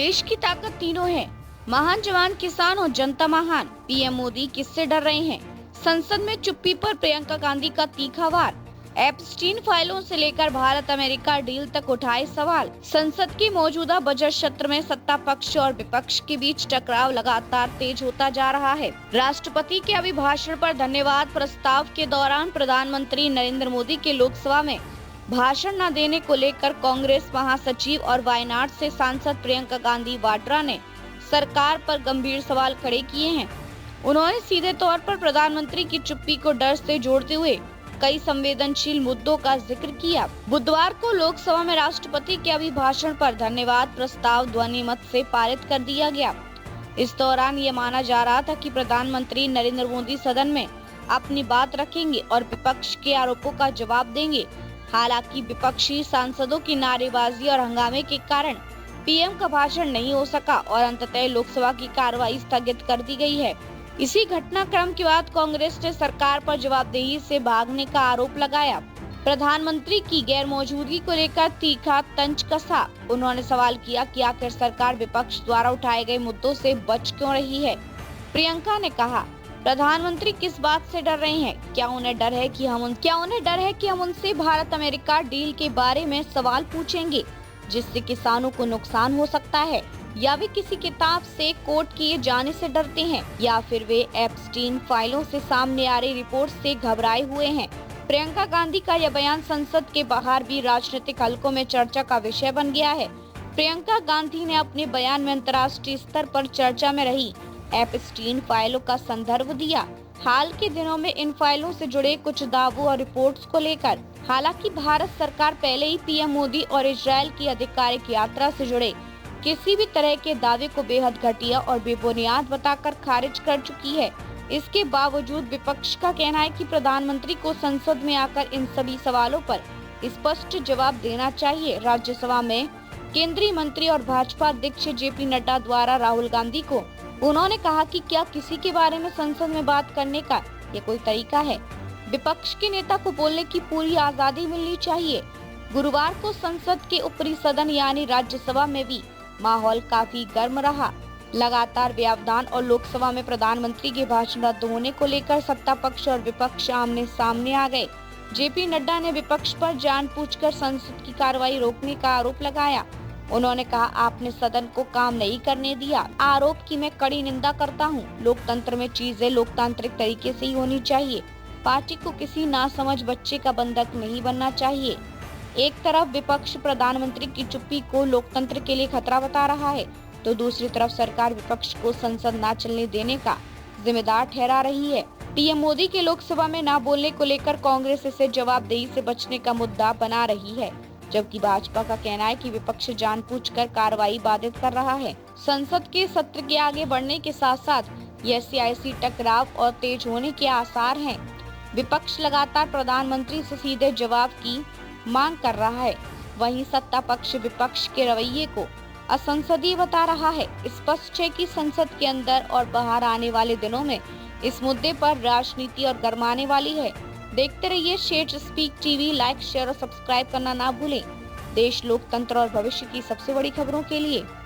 देश की ताकत तीनों है, महान जवान, किसान और जनता महान। पीएम मोदी किससे डर रहे हैं? संसद में चुप्पी पर प्रियंका गांधी का तीखा वार। एप्स्टीन फाइलों से लेकर भारत अमेरिका डील तक उठाए सवाल। संसद के मौजूदा बजट सत्र में सत्ता पक्ष और विपक्ष के बीच टकराव लगातार तेज होता जा रहा है। राष्ट्रपति के अभिभाषण पर धन्यवाद प्रस्ताव के दौरान प्रधानमंत्री नरेंद्र मोदी के लोकसभा में भाषण न देने को लेकर कांग्रेस महासचिव और वायनाड से सांसद प्रियंका गांधी वाड्रा ने सरकार पर गंभीर सवाल खड़े किए हैं। उन्होंने सीधे तौर पर प्रधानमंत्री की चुप्पी को डर से जोड़ते हुए कई संवेदनशील मुद्दों का जिक्र किया। बुधवार को लोकसभा में राष्ट्रपति के अभिभाषण पर धन्यवाद प्रस्ताव ध्वनि मत से पारित कर दिया गया। इस दौरान ये माना जा रहा था कि प्रधानमंत्री नरेंद्र मोदी सदन में अपनी बात रखेंगे और विपक्ष के आरोपों का जवाब देंगे। हालांकि विपक्षी सांसदों की नारेबाजी और हंगामे के कारण पीएम का भाषण नहीं हो सका और अंततः लोकसभा की कार्रवाई स्थगित कर दी गई है। इसी घटनाक्रम के बाद कांग्रेस ने सरकार पर जवाबदेही से भागने का आरोप लगाया। प्रधानमंत्री की गैर मौजूदगी को लेकर तीखा तंज कसा। उन्होंने सवाल किया कि आखिर सरकार विपक्ष द्वारा उठाए गए मुद्दों से बच क्यों रही है। प्रियंका ने कहा, प्रधानमंत्री किस बात से डर रहे हैं? क्या उन्हें डर है कि हम उनसे भारत अमेरिका डील के बारे में सवाल पूछेंगे जिससे किसानों को नुकसान हो सकता है, या वे किसी किताब से कोट किए जाने से डरते हैं, या फिर वे एप्स्टीन फाइलों से सामने आ रही रिपोर्ट से घबराए हुए हैं। प्रियंका गांधी का यह बयान संसद के बाहर भी राजनीतिक हलकों में चर्चा का विषय बन गया है। प्रियंका गांधी ने अपने बयान में अंतर्राष्ट्रीय स्तर पर चर्चा में रही एप्स्टीन फाइलों का संदर्भ दिया। हाल के दिनों में इन फाइलों से जुड़े कुछ दावों और रिपोर्ट्स को लेकर हालांकि भारत सरकार पहले ही पीएम मोदी और इजरायल की आधिकारिक यात्रा से जुड़े किसी भी तरह के दावे को बेहद घटिया और बेबुनियाद बताकर खारिज कर चुकी है। इसके बावजूद विपक्ष का कहना है कि प्रधानमंत्री को संसद में आकर इन सभी सवालों पर स्पष्ट जवाब देना चाहिए। राज्यसभा में केंद्रीय मंत्री और भाजपा अध्यक्ष जेपी नड्डा द्वारा राहुल गांधी को उन्होंने कहा कि क्या किसी के बारे में संसद में बात करने का ये कोई तरीका है? विपक्ष के नेता को बोलने की पूरी आजादी मिलनी चाहिए। गुरुवार को संसद के ऊपरी सदन यानी राज्यसभा में भी माहौल काफी गर्म रहा। लगातार व्यवधान और लोकसभा में प्रधानमंत्री के भाषण रद्द होने को लेकर सत्ता पक्ष और विपक्ष आमने सामने आ गए। जेपी नड्डा ने विपक्ष पर जानबूझकर संसद की कार्रवाई रोकने का आरोप लगाया। उन्होंने कहा, आपने सदन को काम नहीं करने दिया। आरोप की मैं कड़ी निंदा करता हूं। लोकतंत्र में चीजें लोकतांत्रिक तरीके से ही होनी चाहिए। पार्टी को किसी नासमझ बच्चे का बंधक नहीं बनना चाहिए। एक तरफ विपक्ष प्रधानमंत्री की चुप्पी को लोकतंत्र के लिए खतरा बता रहा है, तो दूसरी तरफ सरकार विपक्ष को संसद न चलने देने का जिम्मेदार ठहरा रही है। पीएम मोदी के लोकसभा में न बोलने को लेकर कांग्रेस इसे जवाबदेही से बचने का मुद्दा बना रही है, जबकि भाजपा का कहना है कि विपक्ष जानबूझकर कार्रवाई बाधित कर रहा है। संसद के सत्र के आगे बढ़ने के साथ साथ यह सियासी टकराव और तेज होने के आसार हैं। विपक्ष लगातार प्रधानमंत्री से सीधे जवाब की मांग कर रहा है, वहीं सत्ता पक्ष विपक्ष के रवैये को असंसदीय बता रहा है। स्पष्ट है कि संसद के अंदर और बाहर आने वाले दिनों में इस मुद्दे पर राजनीति और गरमाने वाली है। देखते रहिए शेर स्पीक टीवी। लाइक, शेयर और सब्सक्राइब करना ना भूलें। देश, लोकतंत्र और भविष्य की सबसे बड़ी खबरों के लिए।